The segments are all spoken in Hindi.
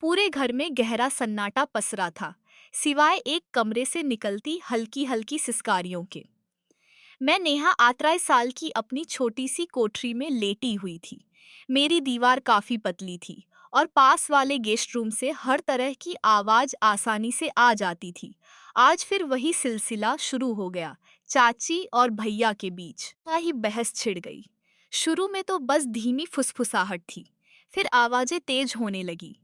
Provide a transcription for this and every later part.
पूरे घर में गहरा सन्नाटा पसरा था, सिवाय एक कमरे से निकलती हल्की हल्की सिसकारियों के। मैं नेहा आतराय साल की अपनी छोटी सी कोठरी में लेटी हुई थी। मेरी दीवार काफी पतली थी और पास वाले गेस्ट रूम से हर तरह की आवाज आसानी से आ जाती थी। आज फिर वही सिलसिला शुरू हो गया। चाची और भैया के बीच क्या ही बहस छिड़ गई। शुरू में तो बस धीमी फुसफुसाहट थी, फिर आवाजें तेज होने लगी।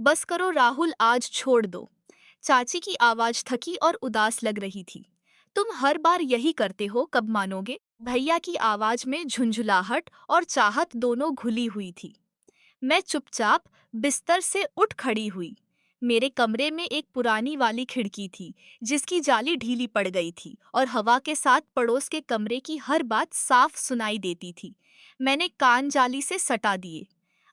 बस करो राहुल, आज छोड़ दो। चाची की आवाज थकी और उदास लग रही थी। तुम हर बार यही करते हो, कब मानोगे? भैया की आवाज में झुंझुलाहट और चाहत दोनों घुली हुई थी। मैं चुपचाप बिस्तर से उठ खड़ी हुई। मेरे कमरे में एक पुरानी वाली खिड़की थी, जिसकी जाली ढीली पड़ गई थी और हवा के साथ पड़ोस के कमरे की हर बात साफ सुनाई देती थी। मैंने कान जाली से सटा दिए।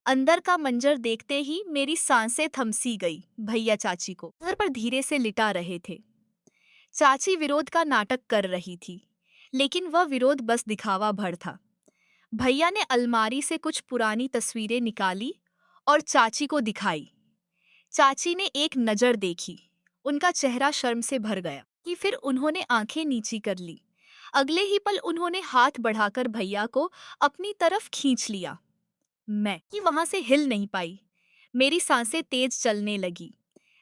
अंदर का मंजर देखते ही मेरी सांसें थमसी गई। भैया चाची को घर पर धीरे से लिटा रहे थे। चाची विरोध का नाटक कर रही थी, लेकिन वह विरोध बस दिखावा भर था। भैया ने अलमारी से कुछ पुरानी तस्वीरें निकाली और चाची को दिखाई। चाची ने एक नजर देखी, उनका चेहरा शर्म से भर गया कि फिर उन्होंने आंखें नीची कर ली। अगले ही पल उन्होंने हाथ बढ़ाकर भैया को अपनी तरफ खींच लिया। मैं कि वहां से हिल नहीं पाई। मेरी सांसें तेज चलने लगी।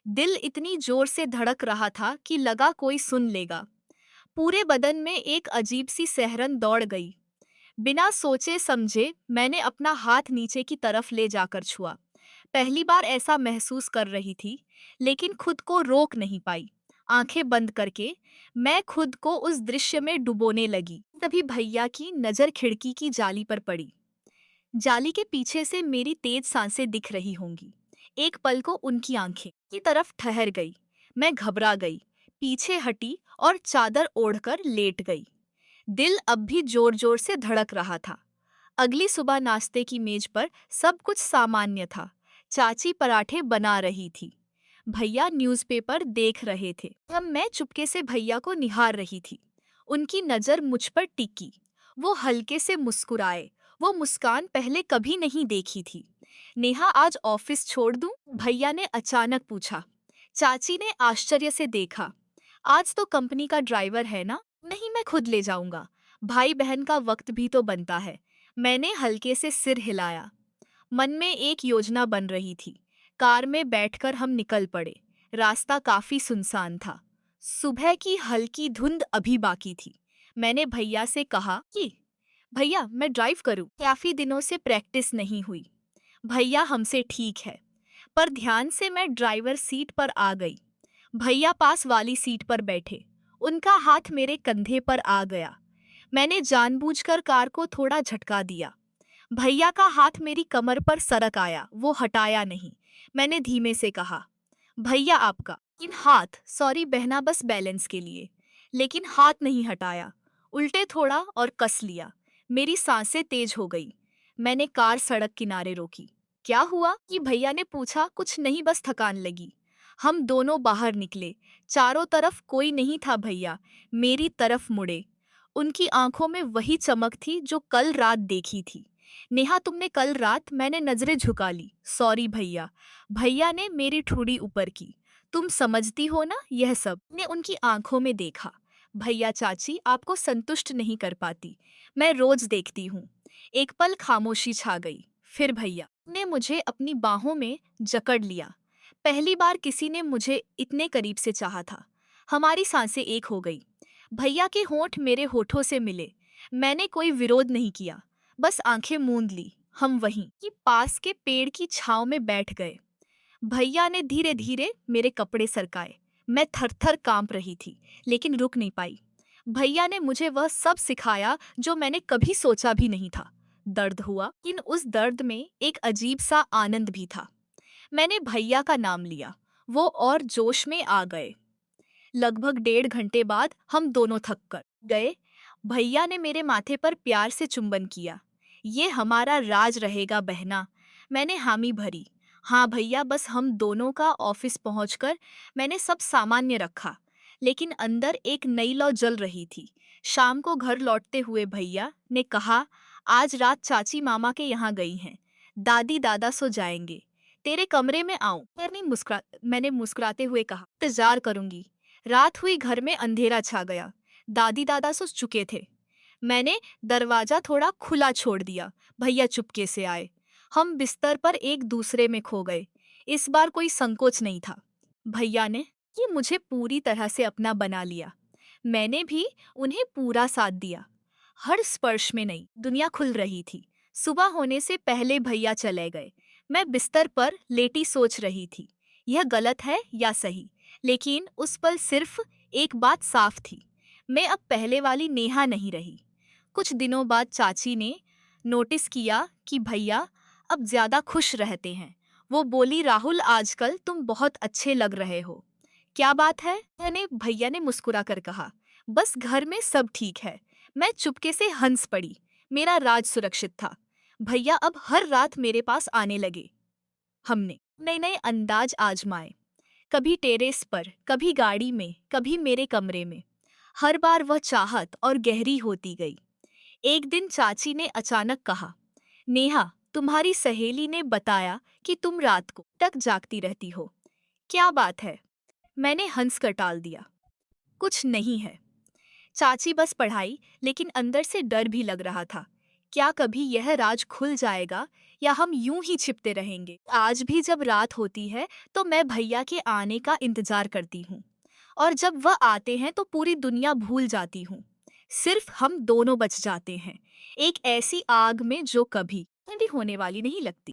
दिल इतनी जोर से धड़क रहा था कि लगा कोई सुन लेगा। पूरे बदन में एक अजीब सी सिहरन दौड़ गई। बिना सोचे समझे मैंने अपना हाथ नीचे की तरफ ले जाकर छुआ। पहली बार ऐसा महसूस कर रही थी, लेकिन खुद को रोक नहीं पाई। आंखें बंद करके मैं खुद को उस दृश्य में डुबोने लगी। तभी भैया की नजर खिड़की की जाली पर पड़ी। जाली के पीछे से मेरी तेज सांसें दिख रही होंगी। एक पल को उनकी आंखें की तरफ ठहर गई। मैं घबरा गई, पीछे हटी और चादर ओढ़कर लेट गई। दिल अब भी जोर जोर से धड़क रहा था। अगली सुबह नाश्ते की मेज पर सब कुछ सामान्य था। चाची पराठे बना रही थी, भैया न्यूज़पेपर देख रहे थे। अब मैं चुपके से भैया को निहार रही थी। उनकी नज़र मुझ पर टिकी। वो हल्के से मुस्कुराए। वो मुस्कान पहले कभी नहीं देखी थी। नेहा, आज ऑफिस छोड़ दूं? भैया ने अचानक पूछा। चाची ने आश्चर्य से देखा। आज तो कंपनी का ड्राइवर है ना? नहीं, मैं खुद ले जाऊंगा। भाई बहन का वक्त भी तो बनता है। मैंने हल्के से सिर हिलाया। मन में एक योजना बन रही थी। कार में बैठकर हम निकल पड़े। रास्ता काफी सुनसान था। सुबह की हल्की धुंध अभी बाकी थी। मैंने भैया से कहा कि भैया, मैं ड्राइव करूं? काफी दिनों से प्रैक्टिस नहीं हुई। भैया, हमसे ठीक है। पर ध्यान से मैं ड्राइवर सीट पर आ गई। भैया पास वाली सीट पर बैठे। उनका हाथ मेरे कंधे पर आ गया। मैंने जानबूझकर कार को थोड़ा झटका दिया। भैया का हाथ मेरी कमर पर सरक आया, वो हटाया नहीं। मैंने धीमे से कहा, भैया आपका इन हाथ। सॉरी बहना, बस बैलेंस के लिए। लेकिन हाथ नहीं हटाया, उल्टे थोड़ा और कस लिया। मेरी सांसें तेज हो गई। मैंने कार सड़क किनारे रोकी। क्या हुआ? कि भैया ने पूछा। कुछ नहीं, बस थकान लगी। हम दोनों बाहर निकले। चारों तरफ कोई नहीं था। भैया मेरी तरफ मुड़े। उनकी आंखों में वही चमक थी जो कल रात देखी थी। नेहा, तुमने कल रात? मैंने नजरें झुका ली। सॉरी भैया। भैया ने मेरी ठुड़ी ऊपर की। तुम समझती हो ना यह सब? ने उनकी आंखों में देखा। भैया, चाची आपको संतुष्ट नहीं कर पाती। मैं रोज देखती हूँ। एक पल खामोशी छा गई। फिर भैया ने मुझे अपनी बाहों में जकड़ लिया। पहली बार किसी ने मुझे इतने करीब से चाहा था। हमारी सांसें एक हो गई। भैया के होंठ मेरे होठों से मिले। मैंने कोई विरोध नहीं किया, बस आंखें मूंद ली। हम वहीं कि पास के पेड़ की छांव में बैठ गए। भैया ने धीरे धीरे मेरे कपड़े सरकाए। मैं थर-थर कांप रही थी, लेकिन रुक नहीं पाई। भैया ने मुझे वह सब सिखाया जो मैंने कभी सोचा भी नहीं था। दर्द हुआ, लेकिन उस दर्द में एक अजीब सा आनंद भी था। मैंने भैया का नाम लिया। वो और जोश में आ गए। लगभग 1.5 घंटे बाद हम दोनों थक कर गए। भैया ने मेरे माथे पर प्यार से चुंबन किया। ये हमारा राज रहेगा बहना। मैंने हामी भरी। हाँ भैया, बस हम दोनों का। ऑफिस पहुंचकर मैंने सब सामान्य रखा, लेकिन अंदर एक नई लौ जल रही थी। शाम को घर लौटते हुए भैया ने कहा, आज रात चाची मामा के यहाँ गई हैं। दादी दादा सो जाएंगे। तेरे कमरे में आऊं? मैंने मुस्कुराते हुए कहा, इंतजार करूंगी। रात हुई, घर में अंधेरा छा गया। दादी दादा सो चुके थे। मैंने दरवाजा थोड़ा खुला छोड़ दिया। भैया चुपके से आए। हम बिस्तर पर एक दूसरे में खो गए। इस बार कोई संकोच नहीं था। भैया ने ये मुझे पूरी तरह से अपना बना लिया। मैंने भी उन्हें पूरा साथ दिया। हर स्पर्श में नई दुनिया खुल रही थी। सुबह होने से पहले भैया चले गए। मैं बिस्तर पर लेटी सोच रही थी, यह गलत है या सही। लेकिन उस पल सिर्फ एक बात साफ थी, मैं अब पहले वाली नेहा नहीं रही। कुछ दिनों बाद चाची ने नोटिस किया कि भैया अब ज्यादा खुश रहते हैं। वो बोली, राहुल आजकल तुम बहुत अच्छे लग रहे हो। क्या बात है? मैंने भैया ने मुस्कुरा कर कहा, बस घर में सब ठीक है। मैं चुपके से हंस पड़ी। मेरा राज सुरक्षित था। भैया अब हर रात मेरे पास आने लगे। हमने नए नए अंदाज आजमाए, कभी टेरेस पर, कभी गाड़ी में, कभी मेरे कमरे में। हर बार वह चाहत और गहरी होती गई। एक दिन चाची ने अचानक कहा, नेहा, तुम्हारी सहेली ने बताया कि तुम रात को तक जागती रहती हो। क्या बात है? मैंने हंस कर टाल दिया, कुछ नहीं है। चाची बस पढ़ाई, लेकिन अंदर से डर भी लग रहा था। क्या कभी यह राज खुल जाएगा या हम यूं ही छिपते रहेंगे? आज भी जब रात होती है तो मैं भैया के आने का इंतजार करती हूँ, और जब वह आते हैं तो पूरी दुनिया भूल जाती हूँ। सिर्फ हम दोनों बच जाते हैं, एक ऐसी आग में जो कभी ठंडी होने वाली नहीं लगती।